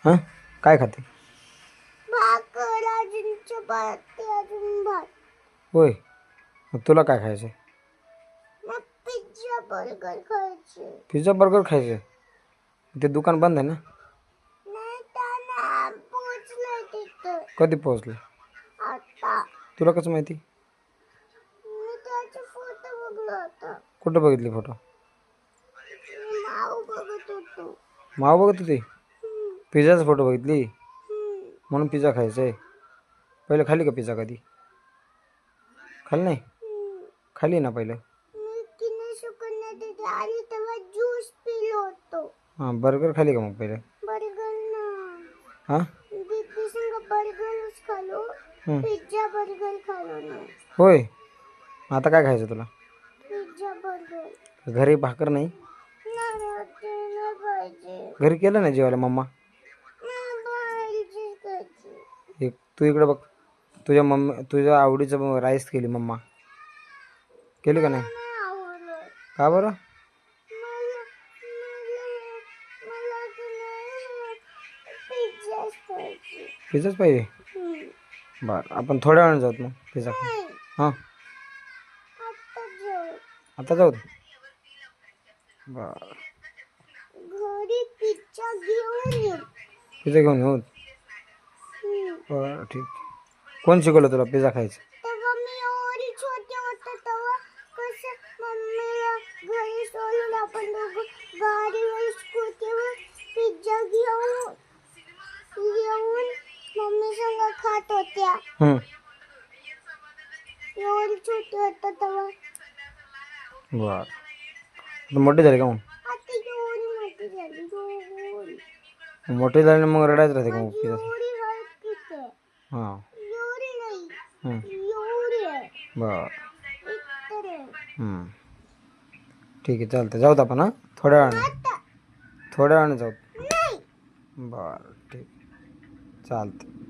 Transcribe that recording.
हां काय खाते? भाकर अजून चपाती अजून भात. होय, मग तुला काय खायचं आहे? मग पिझ्झा बर्गर खायचे. पिझ्झा बर्गर खायचं आहे? ते दुकान बंद आहे ना? नाही त्यांना पोचलंय तिथं कधी पोहोचलं? आता. तुला कसं माहिती? मी त्याचा फोटो बघला होता. कुठं बघितली फोटो? मी माऊ बघत होतो. माव बघत होती? पिझ्झाचा फोटो बघितली हम्म. म्हणून पिझ्झा खायचा आहे. पहिलं खाली का पिझ्झा कधी? खाल्ली नाही? खाल्ली ना पहिलं? मी किने सुकन्या तिथे आली तेव्हा ज्यूस पिलो होतो. हां बर्गर खाली का मग पहिलं? बर्गर ना हां दीदी संग बर्गरच खालो. पिझ्झा बर्गर खालो नाही. होय, आता काय खायचं तुला? पिझ्झा बर्गर घरी भाकर नाही? नाही पाहिजे. घरी केलं नाही जेवायला मम्मा? नाही पाहिजे खायची. एक तू इकडे बघ, तुझ्या मम्मी तुझ्या आवडीचं राईस केली मम्मा, केली का नाही? नाही आवडत. का बरं? मला मला की नाही पिझ्झाच पाहिजे. पिझ्झाच पाहिजे? बरं आपण थोड्या वेळाने जाऊत मग पिझ्झा खाऊ. नाही हां आता जेव. आता जाऊ. बरं घरी पिझ्झा घेऊन ये. पिझ्झा घेऊन येऊ. बरं ठीक. कोण शिकवलं तुला पिझ्झा खायचं? तेव्हा मी एवढी छोटी होते तेव्हा कसं मम्मीला घरी सोडून आपण दोघं गाडीवर स्कूटीवर पिझ्झा घेऊन मम्मी संग खात होत्या. एवढी छोटी होते तेव्हा. बरं मोठी झाली का मग? आता एवढी मोठी झाली एवढी. मोठी झाली मग रडायचं राहते का मग माझी पिझ्झा? एवढी हाईट किती आहे? हां एवढी नाही एवढी आहे. बरं इतर आहे. ठीक आहे चालतं, जाऊत आपण. हां थोड्या वेळाने, आता थोड्या वेळाने जाऊ. नाही. बरं ठीक चालतं.